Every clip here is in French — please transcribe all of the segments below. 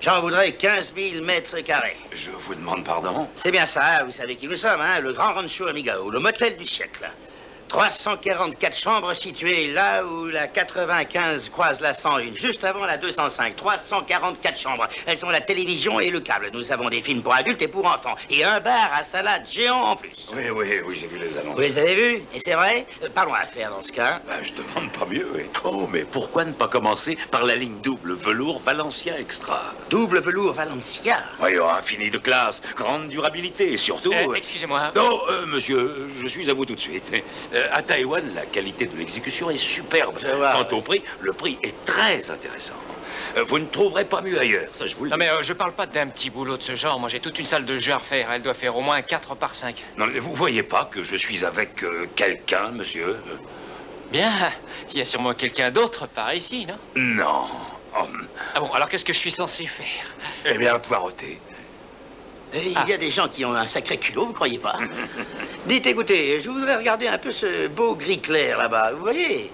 J'en voudrais 15 000 mètres carrés. Je vous demande pardon. C'est bien ça, vous savez qui nous sommes, hein? Le Grand Rancho Amigao, le motel du siècle. 344 chambres situées là où la 95 croise la 101, juste avant la 205. 344 chambres. Elles ont la télévision et le câble. Nous avons des films pour adultes et pour enfants. Et un bar à salade géant en plus. Oui, j'ai vu les annonces. Vous les avez vus? Et c'est vrai? Parlons affaires dans ce cas. Ben, je demande pas mieux, oui. Oh, mais pourquoi ne pas commencer par la ligne double velours Valencia Extra? Double velours Valencia. Oui, oh, infini de classe, grande durabilité, et surtout... Excusez-moi. Non, monsieur, je suis à vous tout de suite. À Taïwan, la qualité de l'exécution est superbe. Quant au prix, le prix est très intéressant. Vous ne trouverez pas mieux ailleurs, ça je vous le dis. Non mais je parle pas d'un petit boulot de ce genre. Moi j'ai toute une salle de jeu à refaire. Elle doit faire au moins 4 par 5. Non, mais vous voyez pas que je suis avec quelqu'un, monsieur? Bien, il y a sûrement quelqu'un d'autre par ici, non? Non. Ah bon, alors qu'est-ce que je suis censé faire? Eh bien, poireauter. Il y a des gens qui ont un sacré culot, vous croyez pas? Dites, écoutez, je voudrais regarder un peu ce beau gris clair là-bas, vous voyez?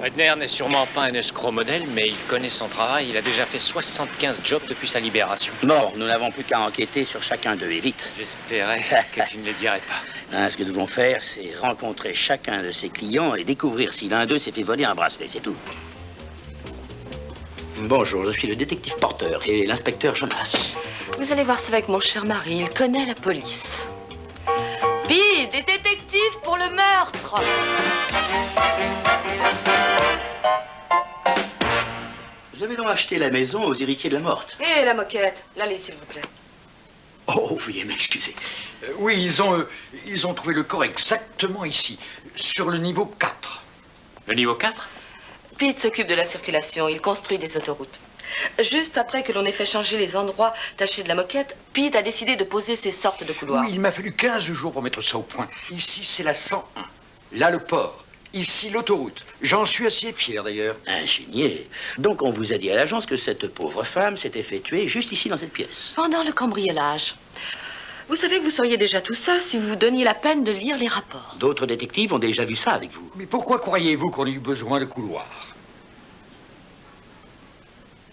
Redner n'est sûrement pas un escroc modèle, mais il connaît son travail. Il a déjà fait 75 jobs depuis sa libération. Bon, nous n'avons plus qu'à enquêter sur chacun d'eux, et vite. J'espérais que tu ne le dirais pas. Hein, ce que nous devons faire, c'est rencontrer chacun de ses clients et découvrir si l'un d'eux s'est fait voler un bracelet, c'est tout. Bonjour, je suis le détective Porter et l'inspecteur Jonas. Vous allez voir ça avec mon cher mari, il connaît la police. Puis, des détectives pour le meurtre. Vous avez donc acheté la maison aux héritiers de la morte? Et la moquette, l'allez s'il vous plaît. Oh, veuillez m'excuser. Oui, ils ont trouvé le corps exactement ici, sur le niveau 4. Le niveau 4? Pete s'occupe de la circulation, il construit des autoroutes. Juste après que l'on ait fait changer les endroits tachés de la moquette, Pete a décidé de poser ces sortes de couloirs. Oui, il m'a fallu 15 jours pour mettre ça au point. Ici, c'est la 101. Là, le port. Ici, l'autoroute. J'en suis assez fier, d'ailleurs. Ingénieux. Donc, on vous a dit à l'agence que cette pauvre femme s'était fait tuer juste ici, dans cette pièce. Pendant le cambriolage. Vous savez que vous sauriez déjà tout ça si vous vous donniez la peine de lire les rapports. D'autres détectives ont déjà vu ça avec vous. Mais pourquoi croyez-vous qu'on ait eu besoin de couloirs?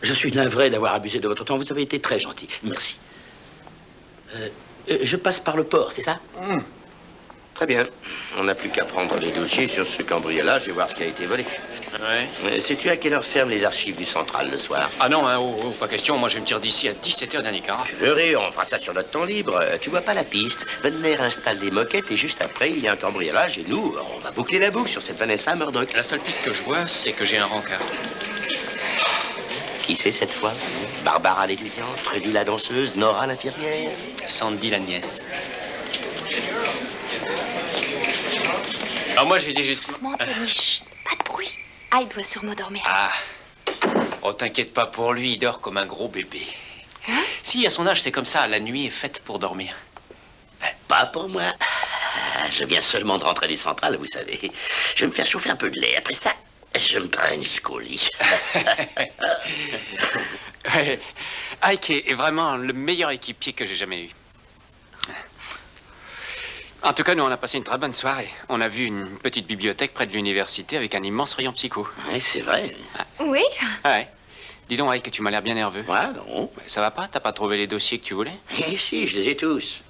Je suis navré d'avoir abusé de votre temps. Vous avez été très gentil. Merci. Je passe par le port, c'est ça? Très bien. On n'a plus qu'à prendre les dossiers sur ce cambriolage et voir ce qui a été volé. Ouais. Sais-tu à quelle heure ferment les archives du Central le soir? Ah non, hein, pas question. Moi, je vais me tire d'ici à 17h dernier quart. Tu verrais, on fera ça sur notre temps libre. Tu vois pas la piste? Wendner installe des moquettes et juste après, il y a un cambriolage et nous, on va boucler la boucle sur cette Vanessa Murdoch. La seule piste que je vois, c'est que j'ai un rencard. Qui c'est cette fois? Barbara l'étudiante, Trudy la danseuse, Nora l'infirmière? Sandy la nièce. Alors moi, je dis juste... Doucement, Tony, chut, pas de bruit. Ah, il doit sûrement dormir. Ah. Oh, t'inquiète pas pour lui, il dort comme un gros bébé. Hein? Si, à son âge, c'est comme ça. La nuit est faite pour dormir. Pas pour moi. Je viens seulement de rentrer du Central, vous savez. Je vais me faire chauffer un peu de lait. Après ça, je me traîne jusqu'au lit. Ouais. Ike est vraiment le meilleur équipier que j'ai jamais eu. En tout cas, nous, on a passé une très bonne soirée. On a vu une petite bibliothèque près de l'université avec un immense rayon psycho. Oui, c'est vrai. Oui? Ouais. Dis donc, Ike, tu m'as l'air bien nerveux. Ouais, non. Ça va pas? T'as pas trouvé les dossiers que tu voulais? Eh si, je les ai tous.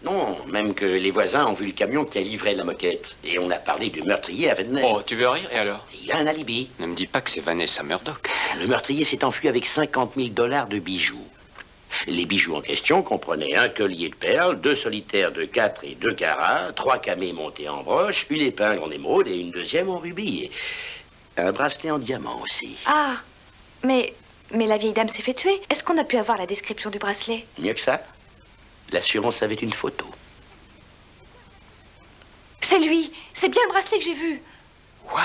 Non, même que les voisins ont vu le camion qui a livré la moquette. Et on a parlé du meurtrier à Wendner. Oh, tu veux rire? Et alors? Il a un alibi. Ne me dis pas que c'est Vanessa Murdoch. Le meurtrier s'est enfui avec 50 000 $ de bijoux. Les bijoux en question comprenaient un collier de perles, 2 solitaires de 4 et 2 carats, 3 camées montées en broche, une épingle en émeraude et une deuxième en rubis. Et un bracelet en diamant aussi. Ah, mais la vieille dame s'est fait tuer. Est-ce qu'on a pu avoir la description du bracelet? Mieux que ça, l'assurance avait une photo. C'est lui. C'est bien le bracelet que j'ai vu. Waouh!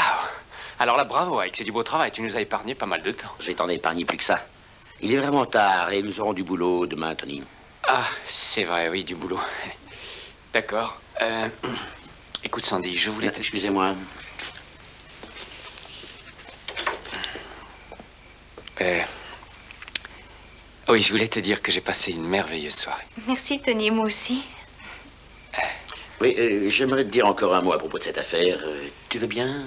Alors là, bravo, Ike, c'est du beau travail. Tu nous as épargné pas mal de temps. Je vais t'en épargner plus que ça. Il est vraiment tard et nous aurons du boulot demain, Tony. Ah, c'est vrai, oui, du boulot. D'accord. Écoute, Sandy, je voulais... Excusez-moi. Oui, je voulais te dire que j'ai passé une merveilleuse soirée. Merci, Tony, moi aussi. Oui, j'aimerais te dire encore un mot à propos de cette affaire. Tu veux bien?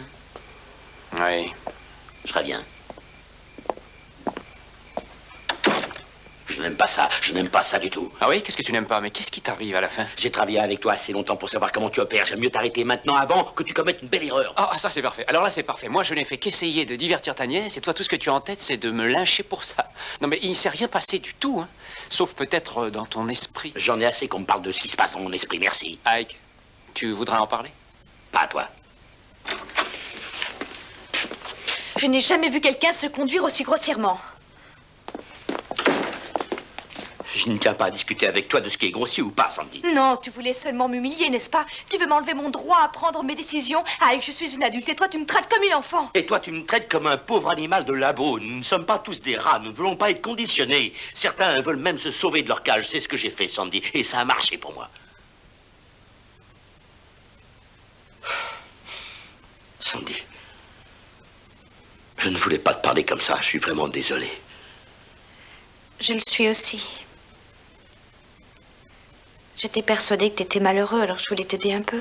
Oui. Je reviens. Je n'aime pas ça. Je n'aime pas ça du tout. Ah oui, qu'est-ce que tu n'aimes pas? Mais qu'est-ce qui t'arrive à la fin? J'ai travaillé avec toi assez longtemps pour savoir comment tu opères. J'aime mieux t'arrêter maintenant avant que tu commettes une belle erreur. Ah, ça c'est parfait. Alors là, c'est parfait. Moi, je n'ai fait qu'essayer de divertir ta nièce, et toi, tout ce que tu as en tête, c'est de me lyncher pour ça. Non, mais il ne s'est rien passé du tout, hein. Sauf peut-être dans ton esprit. J'en ai assez qu'on me parle de ce qui se passe dans mon esprit, merci. Ike, tu voudrais en parler? Pas à toi. Je n'ai jamais vu quelqu'un se conduire aussi grossièrement. Je ne tiens pas à discuter avec toi de ce qui est grossier ou pas, Sandy. Non, tu voulais seulement m'humilier, n'est-ce pas? Tu veux m'enlever mon droit à prendre mes décisions? Ah, et je suis une adulte et toi, tu me traites comme une enfant. Et toi, tu me traites comme un pauvre animal de labo. Nous ne sommes pas tous des rats, nous ne voulons pas être conditionnés. Certains veulent même se sauver de leur cage. C'est ce que j'ai fait, Sandy, et ça a marché pour moi. Sandy, je ne voulais pas te parler comme ça. Je suis vraiment désolé. Je le suis aussi. J'étais persuadée que t'étais malheureux, alors je voulais t'aider un peu.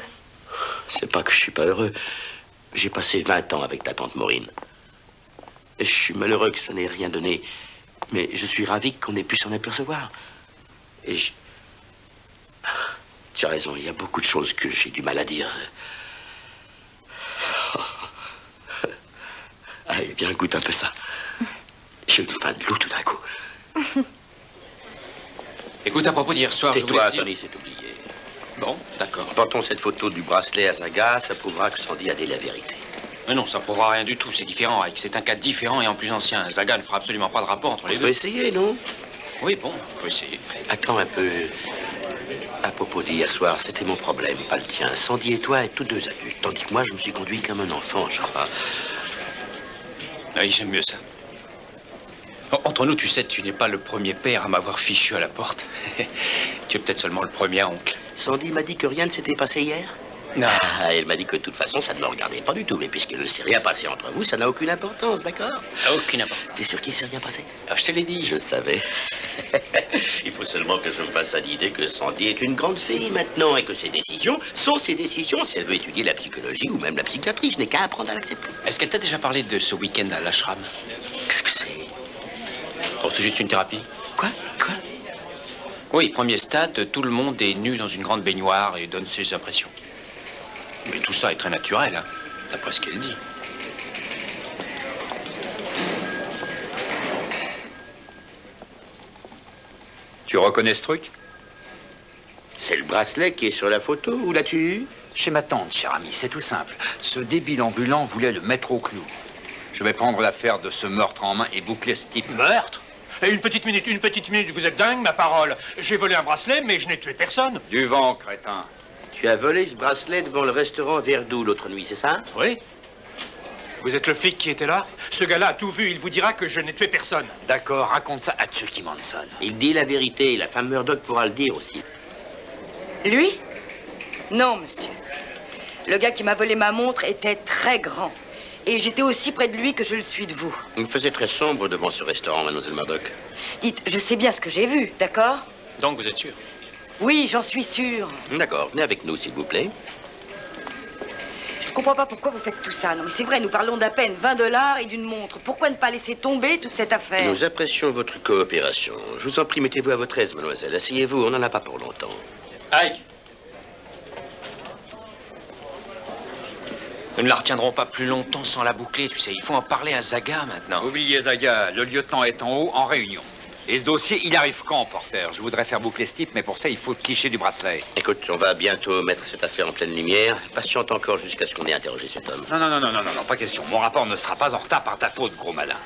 C'est pas que je suis pas heureux. J'ai passé 20 ans avec ta tante Maureen. Et je suis malheureux que ça n'ait rien donné. Mais je suis ravi qu'on ait pu s'en apercevoir. Et je... Tu as raison, il y a beaucoup de choses que j'ai du mal à dire. Allez, viens, goûte un peu ça. J'ai une faim de loup tout d'un coup. Écoute, à propos d'hier soir, je voulais Tais-toi, te dire... Tony, c'est oublié. Bon, d'accord. Portons cette photo du bracelet à Zaga, ça prouvera que Sandy a dit la vérité. Mais non, ça prouvera rien du tout. C'est différent, Ike. C'est un cas différent et en plus ancien. Zaga ne fera absolument pas de rapport entre les On deux. peut essayer, non? Oui, bon, on peut essayer. Attends un peu. À propos d'hier soir, c'était mon problème, pas le tien. Sandy et toi êtes tous deux adultes, tandis que moi, je me suis conduit comme un enfant, je crois. Oui, j'aime mieux ça. Entre nous, tu sais, tu n'es pas le premier père à m'avoir fichu à la porte. Tu es peut-être seulement le premier oncle. Sandy m'a dit que rien ne s'était passé hier? Non. Ah, elle m'a dit que de toute façon, ça ne me regardait pas du tout. Mais puisqu'il ne s'est rien passé entre vous, ça n'a aucune importance, d'accord? Aucune importance. T'es sûr qu'il ne s'est rien passé? Ah, je te l'ai dit. Je le savais. Il faut seulement que je me fasse à l'idée que Sandy est une grande fille maintenant et que ses décisions sont ses décisions. Si elle veut étudier la psychologie ou même la psychiatrie, je n'ai qu'à apprendre à l'accepter. Est-ce qu'elle t'a déjà parlé de ce week-end à l'ashram? Qu'est-ce que c'est? Oh, c'est juste une thérapie. Quoi? Oui, premier stade, tout le monde est nu dans une grande baignoire et donne ses impressions. Mais tout ça est très naturel, hein, d'après ce qu'elle dit. Tu reconnais ce truc? C'est le bracelet qui est sur la photo, où l'as-tu eu? Chez ma tante, cher ami, c'est tout simple. Ce débile ambulant voulait le mettre au clou. Je vais prendre l'affaire de ce meurtre en main et boucler ce type. Meurtre? Et une petite minute, vous êtes dingue, ma parole. J'ai volé un bracelet, mais je n'ai tué personne. Du vent, crétin. Tu as volé ce bracelet devant le restaurant Verdou l'autre nuit, c'est ça? Oui. Vous êtes le flic qui était là? Ce gars-là a tout vu, il vous dira que je n'ai tué personne. D'accord, raconte ça à Chucky Manson. Il dit la vérité, la femme Murdoch pourra le dire aussi. Lui? Non, monsieur. Le gars qui m'a volé ma montre était très grand. Et j'étais aussi près de lui que je le suis de vous. Il faisait très sombre devant ce restaurant, mademoiselle Murdoch. Dites, je sais bien ce que j'ai vu, d'accord? Donc vous êtes sûr? Oui, j'en suis sûre. D'accord, venez avec nous, s'il vous plaît. Je ne comprends pas pourquoi vous faites tout ça. Non, mais c'est vrai, nous parlons d'à peine 20 $ et d'une montre. Pourquoi ne pas laisser tomber toute cette affaire? Nous apprécions votre coopération. Je vous en prie, mettez-vous à votre aise, mademoiselle. Asseyez-vous, on n'en a pas pour longtemps. Ike! Nous ne la retiendrons pas plus longtemps sans la boucler, tu sais. Il faut en parler à Zaga maintenant. Oubliez Zaga, le lieutenant est en haut, en réunion. Et ce dossier, il arrive quand, porteur? Je voudrais faire boucler ce type, mais pour ça, il faut le cliché du bracelet. Écoute, on va bientôt mettre cette affaire en pleine lumière. Patiente encore jusqu'à ce qu'on ait interrogé cet homme. Non, pas question. Mon rapport ne sera pas en retard par ta faute, gros malin.